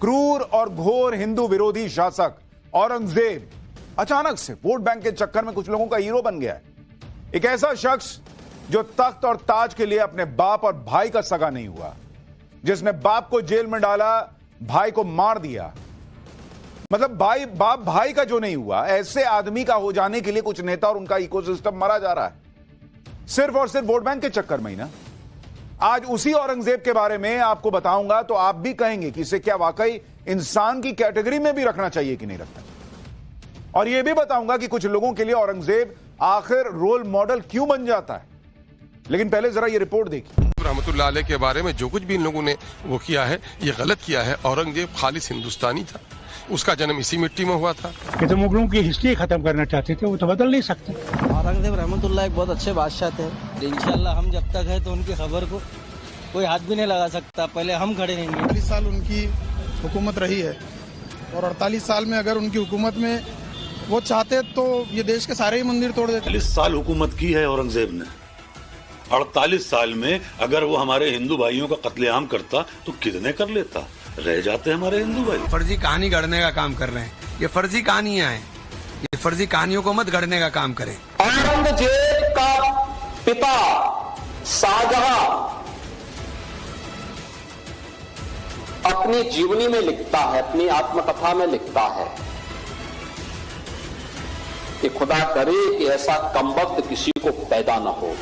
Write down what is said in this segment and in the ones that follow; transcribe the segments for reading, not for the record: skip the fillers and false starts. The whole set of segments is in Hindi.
क्रूर और घोर हिंदू विरोधी शासक औरंगजेब अचानक से वोट बैंक के चक्कर में कुछ लोगों का हीरो बन गया है। एक ऐसा शख्स जो तख्त और ताज के लिए अपने बाप और भाई का सगा नहीं हुआ, जिसने बाप को जेल में डाला, भाई को मार दिया, मतलब बाप भाई का जो नहीं हुआ, ऐसे आदमी का हो जाने के लिए कुछ नेता और उनका इकोसिस्टम मरा जा रहा है सिर्फ और सिर्फ वोट बैंक के चक्कर में ही ना। आज उसी औरंगजेब के बारे में आपको बताऊंगा तो आप भी कहेंगे कि इसे क्या वाकई इंसान की कैटेगरी में भी रखना चाहिए कि नहीं रखना, और यह भी बताऊंगा कि कुछ लोगों के लिए औरंगजेब आखिर रोल मॉडल क्यों बन जाता है। लेकिन पहले जरा ये रिपोर्ट देखिए। रहमतुल्लाह अलैह के बारे में जो कुछ भी इन लोगों ने वो किया है, ये गलत किया है। औरंगजेब खालिस हिंदुस्तानी था, उसका जन्म इसी मिट्टी में हुआ था। ये तो मुगलों की हिस्ट्री खत्म करना चाहते थे, वो तो बदल नहीं सकते। औरंगजेब रहमतुल्लाह एक बहुत अच्छे बादशाह थे। इंशाल्लाह हम जब तक है तो उनकी खबर को कोई हाथ भी नहीं लगा सकता, पहले हम खड़े रहेंगे। 48 साल उनकी हुकूमत रही है और 48 साल में अगर उनकी हुकूमत में वो चाहते तो ये देश के सारे ही मंदिर तोड़ देते। 48 साल हुकूमत की है औरंगजेब ने। 48 साल में अगर वो हमारे हिंदू भाइयों का कत्लेआम करता तो कितने कर लेता। रह जाते हमारे हिंदू भाई। फर्जी कहानी गढ़ने का काम कर रहे हैं, ये फर्जी कहानियां हैं, ये फर्जी कहानियों को मत गढ़ने का काम करें। औरंगजेब का पिता शाहजहां अपनी जीवनी में लिखता है, अपनी आत्मकथा में लिखता है कि खुदा करे कि ऐसा कमबख्त किसी को पैदा न हो।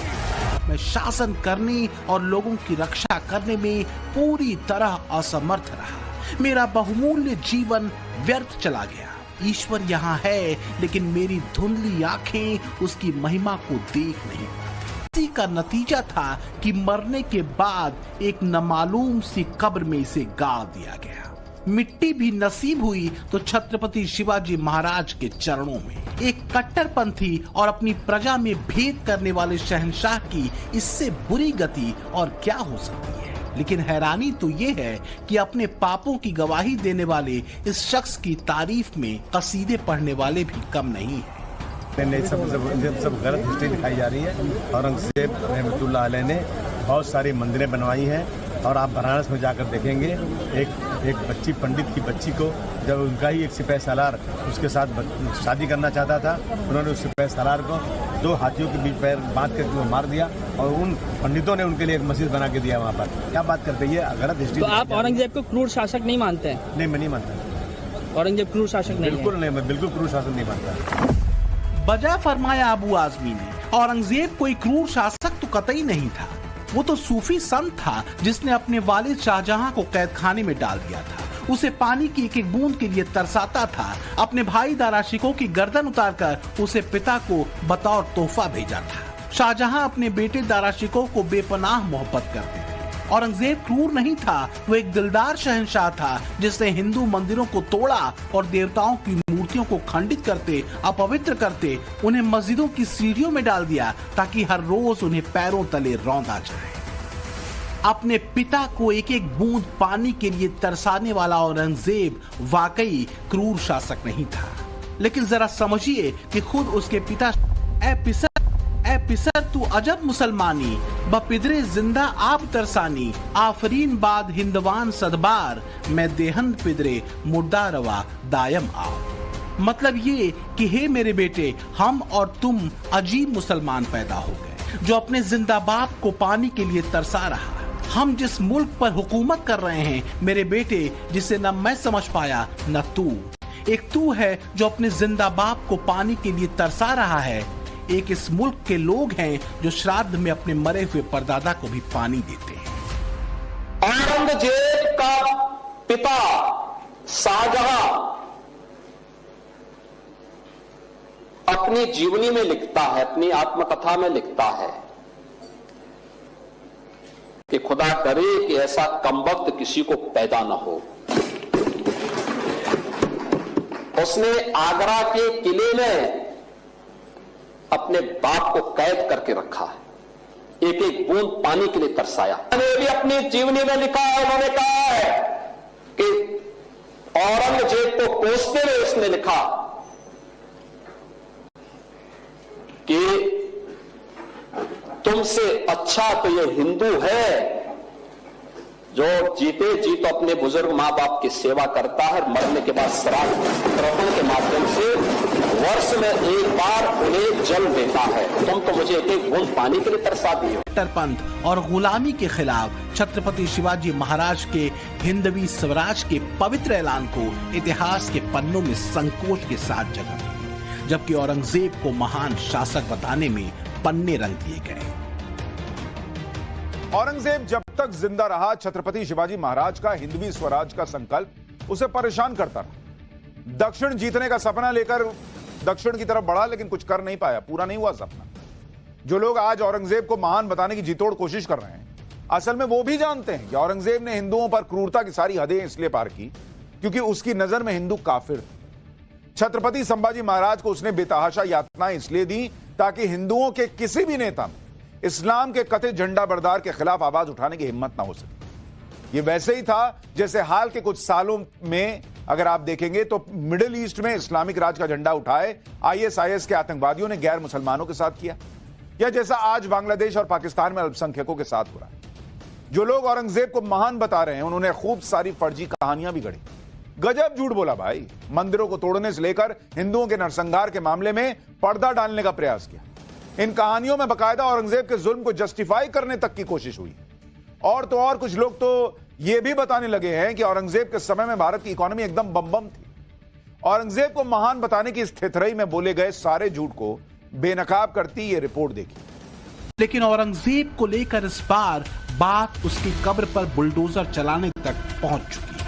मैं शासन करने और लोगों की रक्षा करने में पूरी तरह असमर्थ रहा। मेरा बहुमूल्य जीवन व्यर्थ चला गया। ईश्वर यहाँ है, लेकिन मेरी धुंधली आंखें उसकी महिमा को देख नहीं पाती। इसी का नतीजा था कि मरने के बाद एक नामालूम सी कब्र में इसे गाड़ दिया गया। मिट्टी भी नसीब हुई तो छत्रपति शिवाजी महाराज के चरणों में। एक कट्टरपंथी और अपनी प्रजा में भेद करने वाले शहंशाह की इससे बुरी गति और क्या हो सकती है। लेकिन हैरानी तो ये है कि अपने पापों की गवाही देने वाले इस शख्स की तारीफ में कसीदे पढ़ने वाले भी कम नहीं है। सब गलत हिस्ट्री दिखाई जा रही है। औरंगजेब रहमतुल्लाह अलैह ने बहुत सारी मंदिरें बनवाई हैं और आप बनारस में जाकर देखेंगे एक बच्ची, पंडित की बच्ची को जब उनका ही एक सिपाही सालार उसके साथ शादी करना चाहता था, उन्होंने उस सिपाही सालार को 2 हाथियों के बीच पैर बांध कर वो मार दिया और उन पंडितों ने उनके लिए एक मस्जिद बना के दिया वहाँ पर। क्या बात करते हैं, ये गलत हिस्ट्री। तो आप औरंगजेब को क्रूर शासक नहीं मानते हैं? नहीं, मैं नहीं मानता। औरंगजेब क्रूर शासक नहीं? बिल्कुल नहीं, मैं बिल्कुल क्रूर शासक नहीं मानता। बजा फरमाया अबू आजमी ने, औरंगजेब कोई क्रूर शासक तो कतई नहीं था। वो तो सूफी संत था जिसने अपने वालिद शाहजहां को कैद खाने में डाल दिया था। उसे पानी की एक एक बूंद के लिए तरसाता था। अपने भाई दारा शिकोह की गर्दन उतारकर उसे पिता को बतौर तोहफा भेजा था। शाहजहां अपने बेटे दारा शिकोह को बेपनाह मोहब्बत करते थे। औरंगजेब क्रूर नहीं था, वो एक दिलदार शहंशाह था जिसने हिंदू मंदिरों को तोड़ा और देवताओं की मूर्तियों को खंडित करते, अपवित्र करते, उन्हें मस्जिदों की सीढ़ियों में डाल दिया ताकि हर रोज उन्हें पैरों तले रौंदा जाए। अपने पिता को एक एक बूंद पानी के लिए तरसाने वाला औरंगजेब वाकई क्रूर शासक नहीं था। लेकिन जरा समझिए कि खुद उसके पिता ए पिसर तू अजब मुसलमानी बपिदरे जिंदा आप तरसानी आफरीन बाद हिंदवान सदबार मैं देहन पिदरे मुर्दा रवा दायम आओ। मतलब ये कि हे मेरे बेटे, हम और तुम अजीब मुसलमान पैदा हो गए जो अपने जिंदा बाप को पानी के लिए तरसा रहा। हम जिस मुल्क पर हुकूमत कर रहे हैं मेरे बेटे, जिसे न मैं समझ पाया न तू। एक तू है जो अपने जिंदा बाप को पानी के लिए तरसा रहा है, एक इस मुल्क के लोग हैं जो श्राद्ध में अपने मरे हुए परदादा को भी पानी देते हैं। औरंगजेब का पिता शाहजहां अपनी जीवनी में लिखता है, अपनी आत्मकथा में लिखता है कि खुदा करे कि ऐसा कमबख्त किसी को पैदा न हो। उसने आगरा के किले में अपने बाप को कैद करके रखा है, एक एक बूंद पानी के लिए तरसाया। उन्होंने भी अपनी जीवनी में लिखा है, उन्होंने कहा है कि औरंगजेब को कोसते हुए उसने लिखा कि तुमसे अच्छा तो ये हिंदू है जो जीते जी तो अपने बुजुर्ग माँ बाप की सेवा करता है, मरने के बाद श्राद्ध तर्पण के माध्यम से वर्ष में एक बार उन्हें जल देता है। तुम तो मुझे एक एक बूंद पानी के लिए तरसा दी हो। कट्टरपंथ और गुलामी के खिलाफ छत्रपति शिवाजी महाराज के हिंदवी स्वराज के पवित्र ऐलान को इतिहास के पन्नों में संकोच के साथ जगह मिली, जबकि औरंगजेब को महान शासक बताने में पन्ने रंग दिए गए। औरंगजेब जब तक जिंदा रहा, छत्रपति शिवाजी महाराज का हिंदवी स्वराज का संकल्प उसे परेशान करता रहा। दक्षिण जीतने का सपना लेकर दक्षिण की तरफ बढ़ा, लेकिन कुछ कर नहीं पाया, पूरा नहीं हुआ सपना। जो लोग आज औरंगजेब को महान बताने की जीतोड़ कोशिश कर रहे हैं, असल में वो भी जानते हैं कि औरंगजेब ने हिंदुओं पर क्रूरता की सारी हदें इसलिए पार की क्योंकि उसकी नजर में हिंदू काफिर थे। छत्रपति संभाजी महाराज को उसने बेतहाशा यातनाएं इसलिए दी ताकि हिंदुओं के किसी भी नेता में इस्लाम के कथित झंडा बरदार के खिलाफ आवाज उठाने की हिम्मत ना हो सके। ये वैसे ही था जैसे हाल के कुछ सालों में अगर आप देखेंगे तो मिडिल ईस्ट में इस्लामिक राज का झंडा उठाए आईएसआईएस के आतंकवादियों ने गैर मुसलमानों के साथ किया, या जैसा आज बांग्लादेश और पाकिस्तान में अल्पसंख्यकों के साथ हो रहा है। जो लोग औरंगजेब को महान बता रहे हैं, उन्होंने खूब सारी फर्जी कहानियां भी गढ़ी। गजब झूठ बोला भाई। मंदिरों को तोड़ने से लेकर हिंदुओं के नरसंहार के मामले में पर्दा डालने का प्रयास किया। इन कहानियों में बकायदा औरंगजेब के जुल्म को जस्टिफाई करने तक की कोशिश हुई। और तो और कुछ लोग तो यह भी बताने लगे हैं कि औरंगजेब के समय में भारत की इकोनॉमी एकदम बम थी। औरंगजेब को महान बताने की इस थेथरई में बोले गए सारे झूठ को बेनकाब करती ये रिपोर्ट देखी। लेकिन औरंगजेब को लेकर इस बार बात उसकी कब्र पर बुलडोजर चलाने तक पहुंच चुकी है।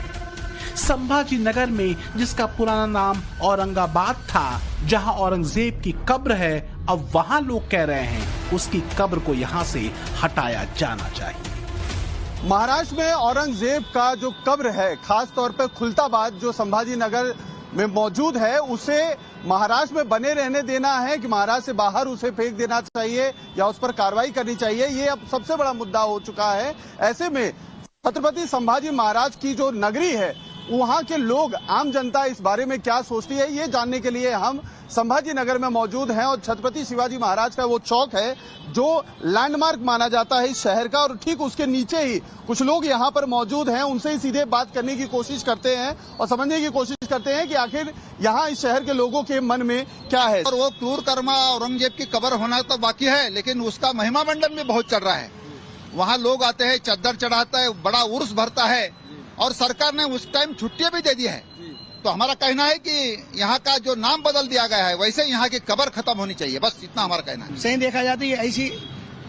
संभाजी नगर में, जिसका पुराना नाम औरंगाबाद था, जहां औरंगजेब की कब्र है, अब वहां लोग कह रहे हैं उसकी कब्र को यहां से हटाया जाना चाहिए। महाराष्ट्र में औरंगजेब का जो कब्र है, खास तौर पर खुलताबाद जो संभाजी नगर में मौजूद है, उसे महाराष्ट्र में बने रहने देना है कि महाराष्ट्र से बाहर उसे फेंक देना चाहिए या उस पर कार्रवाई करनी चाहिए, ये अब सबसे बड़ा मुद्दा हो चुका है। ऐसे में छत्रपति संभाजी महाराज की जो नगरी है, वहां के लोग, आम जनता इस बारे में क्या सोचती है, ये जानने के लिए हम संभाजी नगर में मौजूद हैं। और छत्रपति शिवाजी महाराज का वो चौक है जो लैंडमार्क माना जाता है इस शहर का, और ठीक उसके नीचे ही कुछ लोग यहाँ पर मौजूद हैं। उनसे ही सीधे बात करने की कोशिश करते हैं और समझने की कोशिश करते हैं कि आखिर यहाँ इस शहर के लोगों के मन में क्या है। और वो क्रूर कर्मा औरंगजेब की कब्र होना तो बाकी है, लेकिन उसका महिमा मंडन भी बहुत चल रहा है। वहाँ लोग आते हैं, चद्दर चढ़ाता है, बड़ा उर्स भरता है, और सरकार ने उस टाइम छुट्टियां भी दे दी है। तो हमारा कहना है कि यहाँ का जो नाम बदल दिया गया है, वैसे यहाँ की कब्र खत्म होनी चाहिए, बस इतना हमारा कहना है। सही देखा जाती है, ऐसी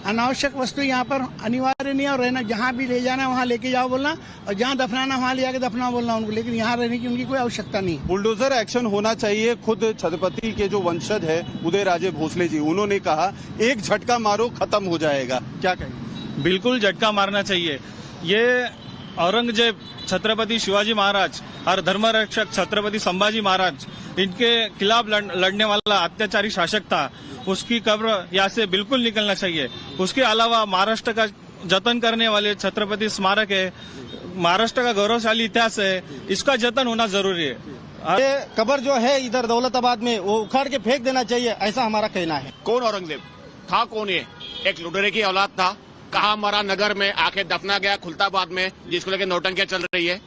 अनावश्यक वस्तु यहाँ पर अनिवार्य नहीं है, और रहना जहाँ भी ले जाना वहाँ लेके जाओ बोलना, और जहाँ दफनाना वहाँ ले जाके दफना बोलना उनको, लेकिन यहाँ रहने की उनकी कोई आवश्यकता नहीं। बुलडोजर एक्शन होना चाहिए। खुद छत्रपति के जो वंशज है उदयराजे भोसले जी, उन्होंने कहा एक झटका मारो खत्म हो जाएगा, क्या कहेंगे? बिल्कुल झटका मारना चाहिए। ये औरंगजेब, छत्रपति शिवाजी महाराज और धर्मरक्षक छत्रपति संभाजी महाराज, इनके खिलाफ लड़ने वाला अत्याचारी शासक था, उसकी कब्र यहाँ से बिल्कुल निकलना चाहिए। उसके अलावा महाराष्ट्र का जतन करने वाले छत्रपति स्मारक है, महाराष्ट्र का गौरवशाली इतिहास है, इसका जतन होना जरूरी है। ये कब्र जो है इधर दौलताबाद में, वो उखाड़ के फेंक देना चाहिए, ऐसा हमारा कहना है। कौन औरंगजेब था? कौन ये? एक लुटेरे की औलाद था। कहा मरा नगर में आके दफना गया खुलताबाद में, जिसको लेके नौटंकियां चल रही है।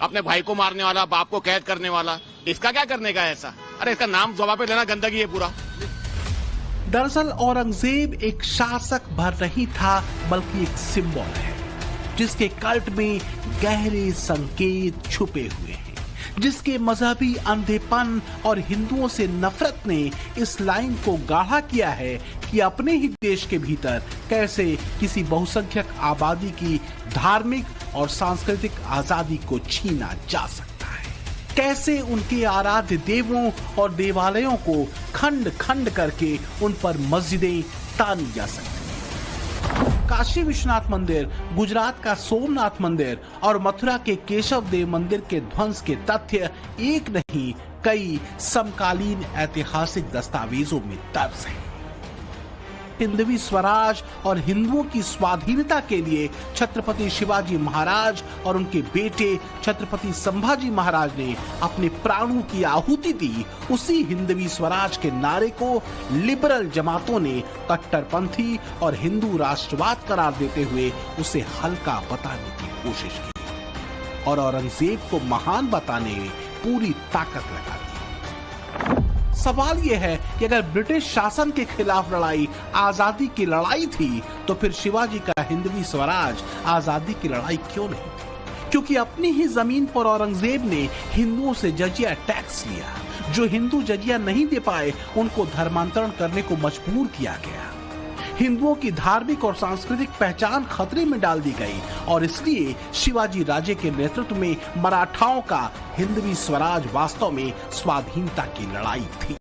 अपने भाई को मारने वाला, बाप को कैद करने वाला, इसका क्या करने का है ऐसा? अरे इसका नाम जवाब पे लेना गंदगी है पूरा। दरअसल औरंगजेब एक शासक भर नहीं था, बल्कि एक सिंबल है जिसके कल्ट में गहरे संकेत छुपे हुए हैं, जिसके मजहबी अंधेपन और हिंदुओं से नफरत ने इस लाइन को गाढ़ा किया है कि अपने ही देश के भीतर कैसे किसी बहुसंख्यक आबादी की धार्मिक और सांस्कृतिक आजादी को छीना जा सकता है, कैसे उनके आराध्य देवों और देवालयों को खंड खंड करके उन पर मस्जिदें तानी जा सकती हैं। काशी विश्वनाथ मंदिर, गुजरात का सोमनाथ मंदिर और मथुरा के केशव देव मंदिर के ध्वंस के तथ्य एक नहीं कई समकालीन ऐतिहासिक दस्तावेजों में दर्ज हैं। हिंदवी स्वराज और हिंदुओं की स्वाधीनता के लिए छत्रपति शिवाजी महाराज और उनके बेटे छत्रपति संभाजी महाराज ने अपने प्राणों की आहुति दी। उसी हिंदवी स्वराज के नारे को लिबरल जमातों ने कट्टरपंथी और हिंदू राष्ट्रवाद करार देते हुए उसे हल्का बताने की कोशिश की और औरंगजेब को महान बताने में पूरी ताकत लगा दी। सवाल यह है कि अगर ब्रिटिश शासन के खिलाफ लड़ाई आजादी की लड़ाई थी तो फिर शिवाजी का हिंदवी स्वराज आजादी की लड़ाई क्यों नहीं? क्योंकि अपनी ही जमीन पर औरंगजेब ने हिंदुओं से जजिया टैक्स लिया। जो हिंदू जजिया नहीं दे पाए उनको धर्मांतरण करने को मजबूर किया गया। हिंदुओं की धार्मिक और सांस्कृतिक पहचान खतरे में डाल दी गई और इसलिए शिवाजी राजे के नेतृत्व में मराठाओं का हिंदवी स्वराज वास्तव में स्वाधीनता की लड़ाई थी।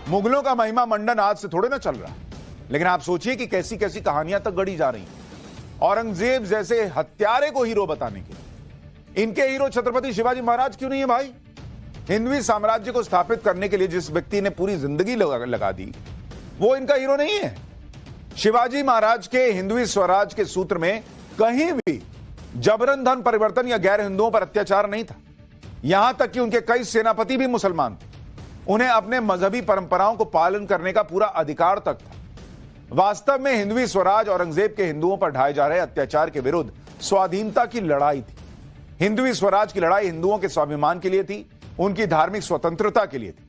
मुगलों का महिमा मंडन आज से थोड़े ना चल रहा, लेकिन आप सोचिए कि कैसी कैसी कहानियां तक गढ़ी जा रही हैं औरंगजेब जैसे हत्यारे को हीरो बताने के। इनके हीरो छत्रपति शिवाजी महाराज क्यों नहीं है भाई? हिंदवी साम्राज्य को स्थापित करने के लिए जिस व्यक्ति ने पूरी जिंदगी लगा दी वो इनका हीरो नहीं है। शिवाजी महाराज के हिंदवी स्वराज के सूत्र में कहीं भी जबरन धन परिवर्तन या गैर हिंदुओं पर अत्याचार नहीं था। यहां तक कि उनके कई सेनापति भी मुसलमान थे। उन्हें अपने मजहबी परंपराओं को पालन करने का पूरा अधिकार तक था। वास्तव में हिंदवी स्वराज औरंगजेब के हिंदुओं पर ढाए जा रहे अत्याचार के विरुद्ध स्वाधीनता की लड़ाई थी। हिंदवी स्वराज की लड़ाई हिंदुओं के स्वाभिमान के लिए थी, उनकी धार्मिक स्वतंत्रता के लिए थी।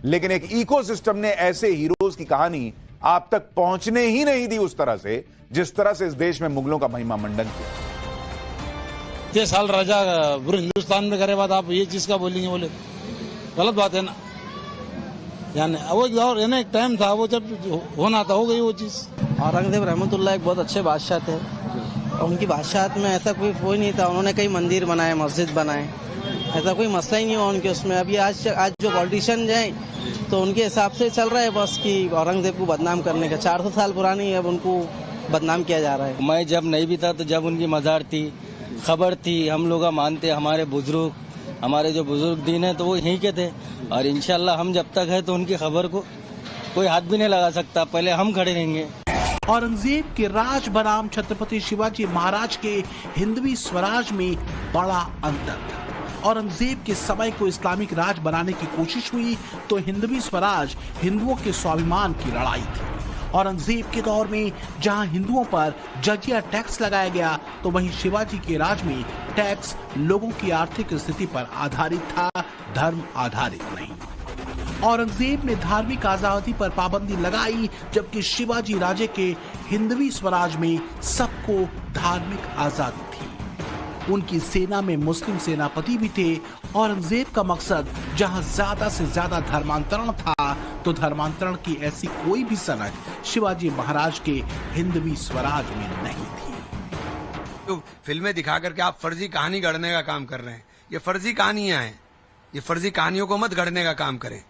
लेकिन एक इकोसिस्टम ने ऐसे हीरोज की कहानी आप तक पहुंचने ही नहीं दी उस तरह से जिस तरह से इस देश में मुगलों का महिमा मंडन किया। 6 साल राजा पूरे हिंदुस्तान में करे बाद आप ये चीज का बोलेंगे? बोले गलत बात है ना। यानी वो और एक टाइम था, वो जब होना था हो गई वो चीज। औरंगजेब रहमतुल्लाह एक बहुत अच्छे बादशाह थे और उनकी बादशाहत में ऐसा कोई नहीं था। उन्होंने कई मंदिर बनाए, मस्जिद बनाए, ऐसा कोई मसला ही नहीं हुआ उनके उसमें। अभी आज जो पॉलिटिशियन हैं तो उनके हिसाब से चल रहा है बस कि औरंगजेब को बदनाम करने का। 400 साल पुरानी अब उनको बदनाम किया जा रहा है। मैं जब नहीं भी था तो जब उनकी मज़ार थी, खबर थी, हम लोग मानते, हमारे बुजुर्ग, हमारे जो बुजुर्ग दीन है तो वो यहीं के थे और इंशाल्लाह हम जब तक है तो उनकी खबर को कोई हाथ भी नहीं लगा सकता। पहले हम खड़े रहेंगे। औरंगजेब के राज बनाम छत्रपति शिवाजी महाराज के हिंदवी स्वराज में बड़ा अंतर था। औरंगजेब के समय को इस्लामिक राज बनाने की कोशिश हुई तो हिंदवी स्वराज हिंदुओं के स्वाभिमान की लड़ाई थी। औरंगजेब के दौर में जहां हिंदुओं पर जजिया टैक्स लगाया गया तो वहीं शिवाजी के राज में टैक्स लोगों की आर्थिक स्थिति पर आधारित था, धर्म आधारित नहीं। औरंगजेब ने धार्मिक आजादी पर पाबंदी लगाई जबकि शिवाजी राजे के हिंदवी स्वराज में सबको धार्मिक आजादी थी। उनकी सेना में मुस्लिम सेनापति भी थे। औरंगजेब का मकसद जहां ज्यादा से ज्यादा धर्मांतरण था तो धर्मांतरण की ऐसी कोई भी सनक शिवाजी महाराज के हिंदवी स्वराज में नहीं थी। तो फिल्में दिखा करके आप फर्जी कहानी गढ़ने का काम कर रहे हैं। ये फर्जी कहानियां हैं। ये फर्जी कहानियों को मत गढ़ने का काम करें।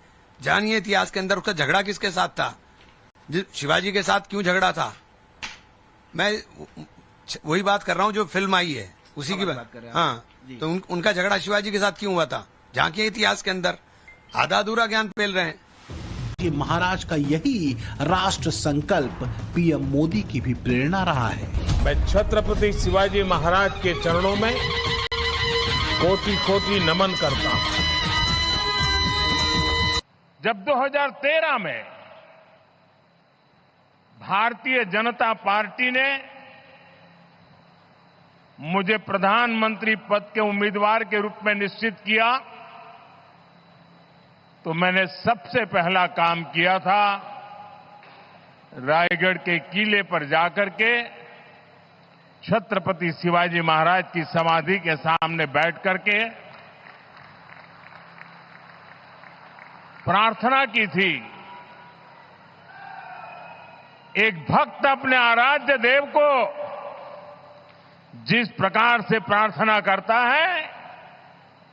जानिए इतिहास के अंदर उसका झगड़ा किसके साथ था, शिवाजी के साथ क्यों झगड़ा था। मैं वही बात कर रहा हूँ जो फिल्म आई है उसी की बात कर रहे हैं। हाँ, तो उनका झगड़ा शिवाजी के साथ क्यों हुआ था। झांकिए इतिहास के अंदर, आधा अधूरा ज्ञान फैल रहे हैं। महाराज का यही राष्ट्र संकल्प पीएम मोदी की भी प्रेरणा रहा है। मैं छत्रपति शिवाजी महाराज के चरणों में कोटि कोटि नमन करता हूं। जब 2013 में भारतीय जनता पार्टी ने मुझे प्रधानमंत्री पद के उम्मीदवार के रूप में निश्चित किया तो मैंने सबसे पहला काम किया था रायगढ़ के किले पर जाकर के छत्रपति शिवाजी महाराज की समाधि के सामने बैठ करके प्रार्थना की थी। एक भक्त अपने आराध्य देव को जिस प्रकार से प्रार्थना करता है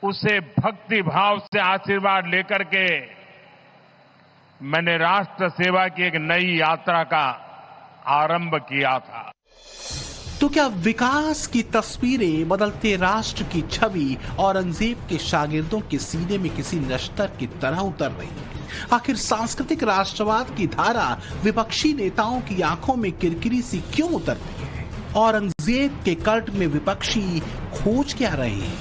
उसे भक्ति भाव से आशीर्वाद लेकर के मैंने राष्ट्र सेवा की एक नई यात्रा का आरंभ किया था। तो क्या विकास की तस्वीरें, बदलते राष्ट्र की छवि औरंगजेब के शागिर्दों के सीने में किसी नश्तर की तरह उतर रही है? आखिर सांस्कृतिक राष्ट्रवाद की धारा विपक्षी नेताओं की आंखों में किरकिरी सी क्यों उतरती है? औरंगजेब के कल्ट में विपक्षी खोज क्या रहे हैं?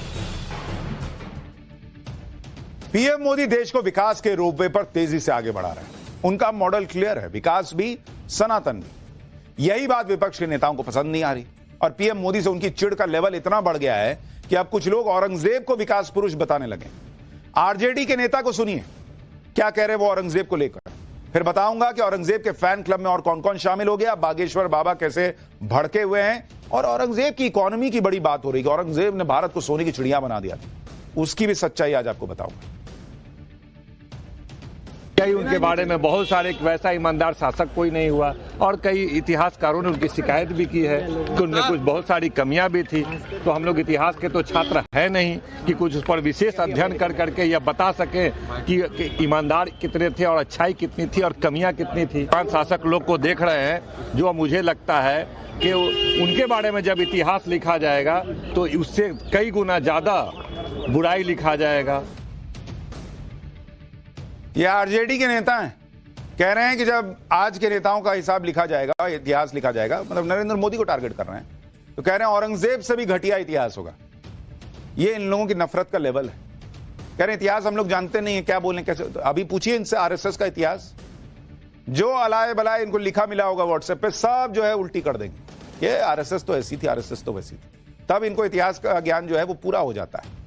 पीएम मोदी देश को विकास के रोपवे पर तेजी से आगे बढ़ा रहे हैं। उनका मॉडल क्लियर है, विकास भी, सनातन भी। यही बात विपक्ष के नेताओं को पसंद नहीं आ रही। और पीएम मोदी से उनकी चिढ़ का लेवल इतना बढ़ गया है कि अब कुछ लोग औरंगजेब को विकास पुरुष बताने लगे। आरजेडी के नेता को सुनिए क्या कह रहे वो औरंगजेब को लेकर, फिर बताऊंगा कि औरंगजेब के फैन क्लब में और कौन कौन शामिल हो गया, बागेश्वर बाबा कैसे भड़के हुए हैं, और औरंगजेब की इकोनॉमी की बड़ी बात हो रही है। औरंगजेब ने भारत को सोने की चिड़िया बना दिया था, उसकी भी सच्चाई आज आपको बताऊंगा। कई उनके बारे में बहुत सारे वैसा ईमानदार शासक कोई नहीं हुआ, और कई इतिहासकारों ने उनकी शिकायत भी की है कि उनमें कुछ बहुत सारी कमियां भी थी। तो हम लोग इतिहास के तो छात्र है नहीं कि कुछ उस पर विशेष अध्ययन कर करके यह बता सके कि ईमानदार कितने थे और अच्छाई कितनी थी और कमियां कितनी थी। पांच शासक लोग को देख रहे हैं, जो मुझे लगता है कि उनके बारे में जब इतिहास लिखा जाएगा तो उससे कई गुना ज्यादा बुराई लिखा जाएगा। ये आरजेडी के नेता हैं, कह रहे हैं कि जब आज के नेताओं का हिसाब लिखा जाएगा, इतिहास लिखा जाएगा, मतलब नरेंद्र मोदी को टारगेट कर रहे हैं, तो कह रहे हैं औरंगजेब से भी घटिया इतिहास होगा। ये इन लोगों की नफरत का लेवल है। कह रहे हैं इतिहास हम लोग जानते नहीं है, क्या बोलें कैसे। तो अभी पूछिए इनसे आरएसएस का इतिहास, जो अलाए बलाए इनको लिखा मिला होगा व्हाट्सएप पे, सब जो है उल्टी कर देंगे। ये आरएसएस तो ऐसी थी, आरएसएस तो वैसी थी। तब इनको इतिहास का ज्ञान जो है वो पूरा हो जाता है।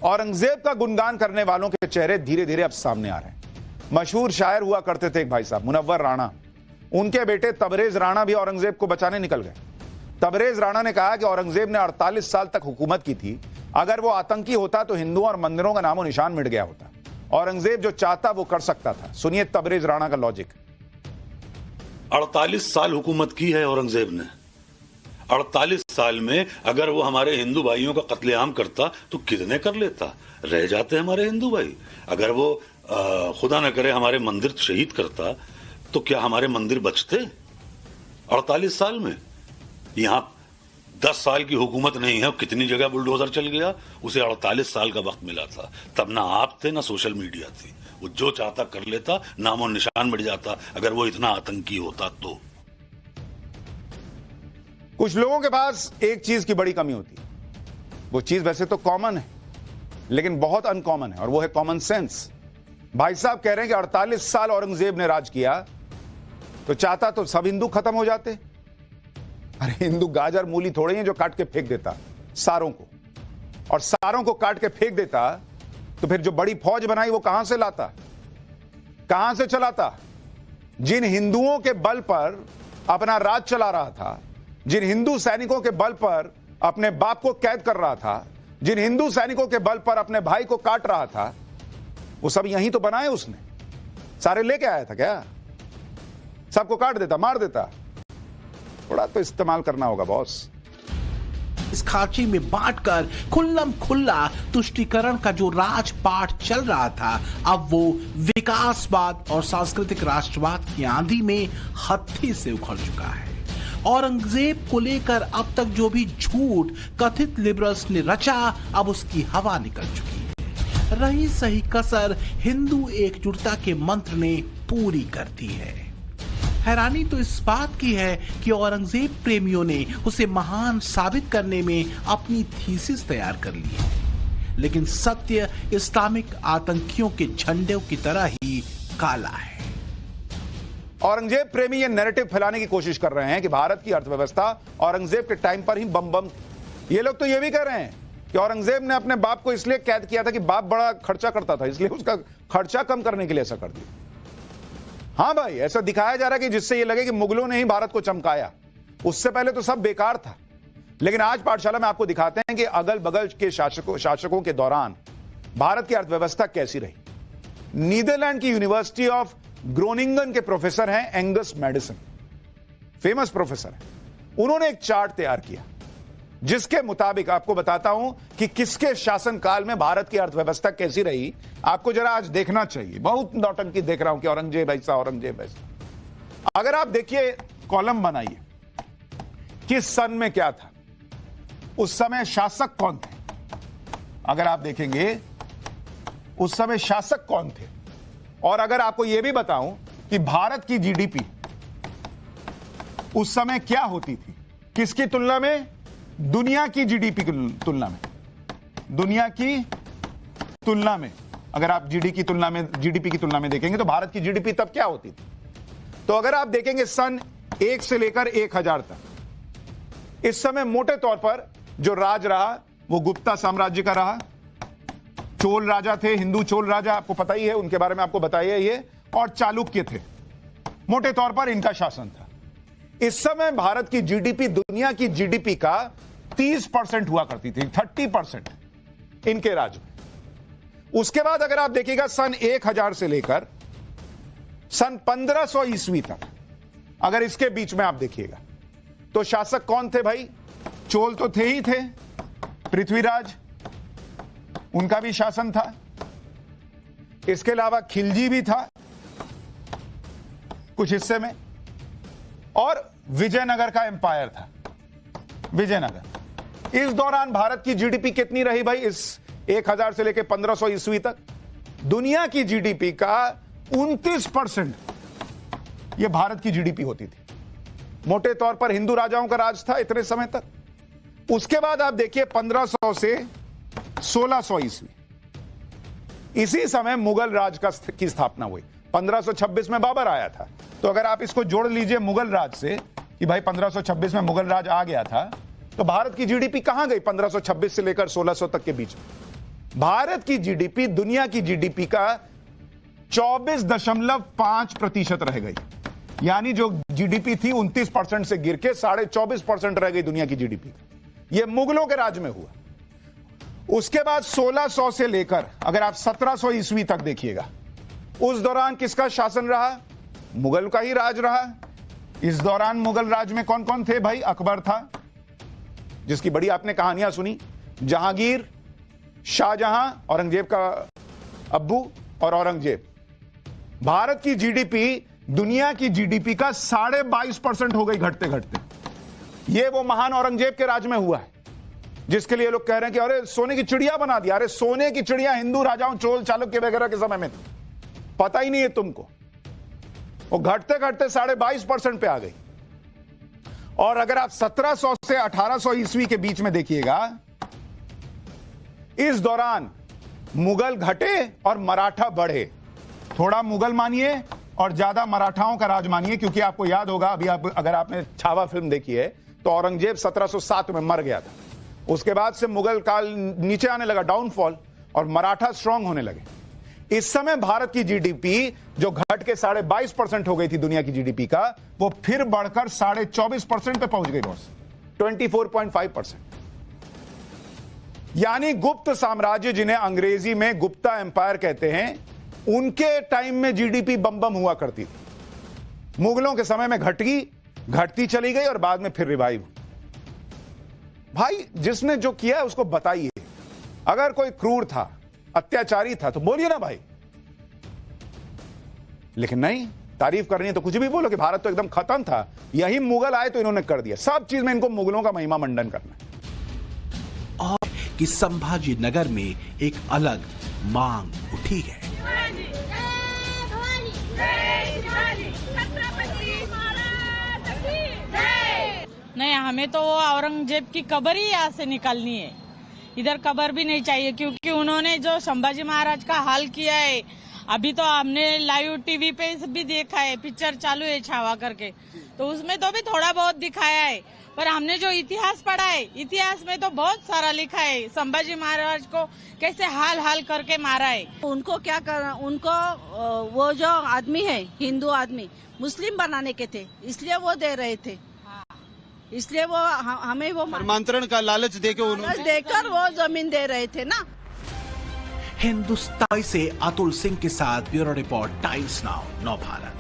औरंगजेब का गुणगान करने वालों के चेहरे धीरे धीरे अब सामने आ रहे हैं। मशहूर शायर हुआ करते थे एक भाई साहब, मुनव्वर राणा, उनके बेटे तबरेज राणा भी औरंगजेब को बचाने निकल गए। तबरेज राणा ने कहा कि औरंगजेब ने 48 साल तक हुकूमत की थी, अगर वो आतंकी होता तो हिंदुओं और मंदिरों का नामो निशान मिट गया होता। औरंगजेब जो चाहता वो कर सकता था। सुनिए तबरेज राणा का लॉजिक। 48 साल हुकूमत की है औरंगजेब ने। 48 साल में अगर वो हमारे हिंदू भाइयों का कत्लेआम करता तो कितने कर लेता। रह जाते हमारे हिंदू भाई। अगर वो खुदा न करे हमारे मंदिर शहीद करता तो क्या हमारे मंदिर बचते? 48 साल में यहां 10 साल की हुकूमत नहीं है, कितनी जगह बुलडोजर चल गया। उसे 48 साल का वक्त मिला था, तब ना आप थे ना सोशल मीडिया थी। वो जो चाहता कर लेता, नामो निशान मिट जाता। अगर वो इतना आतंकी होता तो। कुछ लोगों के पास एक चीज की बड़ी कमी होती है, वो चीज वैसे तो कॉमन है लेकिन बहुत अनकॉमन है, और वो है कॉमन सेंस। भाई साहब कह रहे हैं कि 48 साल औरंगजेब ने राज किया तो चाहता तो सब हिंदू खत्म हो जाते। अरे हिंदू गाजर मूली थोड़े हैं जो काट के फेंक देता सारों को, और सारों को काट के फेंक देता तो फिर जो बड़ी फौज बनाई वो कहां से लाता, कहां से चलाता? जिन हिंदुओं के बल पर अपना राज चला रहा था, जिन हिंदू सैनिकों के बल पर अपने बाप को कैद कर रहा था, जिन हिंदू सैनिकों के बल पर अपने भाई को काट रहा था, वो सब यहीं तो बनाए उसने। सारे लेके आया था क्या? सबको काट देता, मार देता। थोड़ा तो इस्तेमाल करना होगा बॉस। इस खांची में बांटकर खुल्लम खुल्ला तुष्टीकरण का जो राजपाट चल रहा था, अब वो विकासवाद और सांस्कृतिक राष्ट्रवाद की आंधी में हत्थे से उखड़ चुका है। औरंगजेब को लेकर अब तक जो भी झूठ कथित लिबरल्स ने रचा, अब उसकी हवा निकल चुकी है। रही सही कसर हिंदू एकजुटता के मंत्र ने पूरी कर दी है। हैरानी तो इस बात की है कि औरंगजेब प्रेमियों ने उसे महान साबित करने में अपनी थीसिस तैयार कर ली है, लेकिन सत्य इस्लामिक आतंकियों के झंडे की तरह ही काला है। औरंगजेब प्रेमी ये नैरेटिव फैलाने की कोशिश कर रहे हैं कि भारत की अर्थव्यवस्था औरंगजेब के टाइम पर ही बम थी। ये लोग तो ये भी कह रहे हैं कि औरंगजेब ने अपने बाप को इसलिए कैद किया था कि बाप बड़ा खर्चा करता था, इसलिए उसका खर्चा कम करने के लिए ऐसा कर दिया। हाँ भाई, ऐसा दिखाया जा रहा है कि जिससे ये लगे कि मुगलों ने ही भारत को चमकाया। उससे पहले तो सब बेकार था। लेकिन आज पाठशाला में आपको दिखाते हैं कि अगल बगल के शासकों के दौरान भारत की अर्थव्यवस्था कैसी रही। नीदरलैंड की यूनिवर्सिटी ऑफ ग्रोनिंगन के प्रोफेसर हैं एंगस मैडिसन, फेमस प्रोफेसर हैं। उन्होंने एक चार्ट तैयार किया जिसके मुताबिक आपको बताता हूं कि किसके शासनकाल में भारत की अर्थव्यवस्था कैसी रही। आपको जरा आज देखना चाहिए। बहुत नौटंकी देख रहा हूं कि औरंगजेब ऐसा, औरंगजेब ऐसा। अगर आप देखिए, कॉलम बनाइए, किस सन में क्या था, उस समय शासक कौन थे। अगर आप देखेंगे उस समय शासक कौन थे, और अगर आपको यह भी बताऊं कि भारत की जीडीपी उस समय क्या होती थी, किसकी तुलना में? दुनिया की जीडीपी की तुलना में। दुनिया की तुलना में अगर आप जीडीपी की तुलना में देखेंगे तो भारत की जीडीपी तब क्या होती थी। तो अगर आप देखेंगे सन 1 से लेकर 1000 तक, इस समय मोटे तौर पर जो राज रहा वो गुप्ता साम्राज्य का रहा। चोल राजा थे, हिंदू चोल राजा, आपको पता ही है, उनके बारे में आपको बताइए ये, और चालुक्य थे। मोटे तौर पर इनका शासन था। इस समय भारत की जीडीपी दुनिया की जीडीपी का 30% हुआ करती थी, 30% इनके राज में। उसके बाद अगर आप देखिएगा सन 1000 से लेकर सन 1500 ईस्वी तक, अगर इसके बीच में आप देखिएगा तो शासक कौन थे भाई? चोल तो थे ही थे, पृथ्वीराज, उनका भी शासन था। इसके अलावा खिलजी भी था कुछ हिस्से में, और विजयनगर का एम्पायर था, विजयनगर। इस दौरान भारत की जीडीपी कितनी रही भाई? इस 1000 से लेकर 1500 ईस्वी तक दुनिया की जीडीपी का 29% यह भारत की जीडीपी होती थी। मोटे तौर पर हिंदू राजाओं का राज था इतने समय तक। उसके बाद आप देखिए 1500 से 1600 ईस्वी, इसी समय मुगल राज की स्थापना हुई। 1526 में बाबर आया था, तो अगर आप इसको जोड़ लीजिए मुगल राज से कि भाई 1526 में मुगल राज आ गया था, तो भारत की जीडीपी कहां गई 1526 से लेकर 1600 तक के बीच में? भारत की जीडीपी दुनिया की जीडीपी का 24.5% रह गई। यानी जो जीडीपी थी 29% से गिर के 24.5% रह गई दुनिया की जीडीपी। यह मुगलों के राज में हुआ। उसके बाद 1600 से लेकर अगर आप 1700 ईस्वी तक देखिएगा, उस दौरान किसका शासन रहा? मुगल का ही राज रहा। इस दौरान मुगल राज में कौन कौन थे भाई? अकबर था, जिसकी बड़ी आपने कहानियां सुनी, जहांगीर, शाहजहां, औरंगजेब का अब्बू, और औरंगजेब। भारत की जीडीपी दुनिया की जीडीपी का 22.5% हो गई घटते घटते। यह वो महान औरंगजेब के राज में हुआ है, जिसके लिए लोग कह रहे हैं कि अरे सोने की चिड़िया बना दिया। अरे सोने की चिड़िया हिंदू राजाओं, चोल, चालुक्य वगैरह के समय में थी, पता ही नहीं है तुमको। वो घटते घटते 22.5% पे आ गई। और अगर आप 1700 से 1800 ईस्वी के बीच में देखिएगा, इस दौरान मुगल घटे और मराठा बढ़े। थोड़ा मुगल मानिए और ज्यादा मराठाओं का राज मानिए, क्योंकि आपको याद होगा अभी अगर आपने छावा फिल्म देखी है तो औरंगजेब 1707 में मर गया था। उसके बाद से मुगल काल नीचे आने लगा, डाउनफॉल, और मराठा स्ट्रांग होने लगे। इस समय भारत की जीडीपी जो घट के 22.5% हो गई थी दुनिया की जीडीपी का, वो फिर बढ़कर 24.5% पे पहुंच गई बॉस, 24.5%। यानी गुप्त साम्राज्य, जिन्हें अंग्रेजी में गुप्ता एम्पायर कहते हैं, उनके टाइम में जीडीपी बम हुआ करती थी। मुगलों के समय में घटती चली गई और बाद में फिर रिवाइव। भाई जिसने जो किया है उसको बताइए। अगर कोई क्रूर था, अत्याचारी था, तो बोलिए ना भाई। लेकिन नहीं, तारीफ करनी है तो कुछ भी बोलो कि भारत तो एकदम खत्म था, यही मुगल आए तो इन्होंने कर दिया। सब चीज में इनको मुगलों का महिमा मंडन करना है। और कि संभाजी नगर में एक अलग मांग उठी है। नहीं, हमें तो वो औरंगजेब की कब्र ही यहाँ से निकालनी है। इधर कब्र भी नहीं चाहिए, क्योंकि उन्होंने जो संभाजी महाराज का हाल किया है, अभी तो हमने लाइव टीवी पे भी देखा है, पिक्चर चालू है छावा करके, तो उसमें तो भी थोड़ा बहुत दिखाया है। पर हमने जो इतिहास पढ़ा है, इतिहास में तो बहुत सारा लिखा है संभाजी महाराज को कैसे हाल करके मारा है। उनको क्या करना, उनको वो जो आदमी है, हिंदू आदमी, मुस्लिम बनाने के थे, इसलिए वो दे रहे थे। इसलिए वो हमें वो धर्मांतरण का लालच देकर वो जमीन दे रहे थे ना। हिंदुस्तान से अतुल सिंह के साथ ब्यूरो रिपोर्ट, टाइम्स नाउ, नव भारत।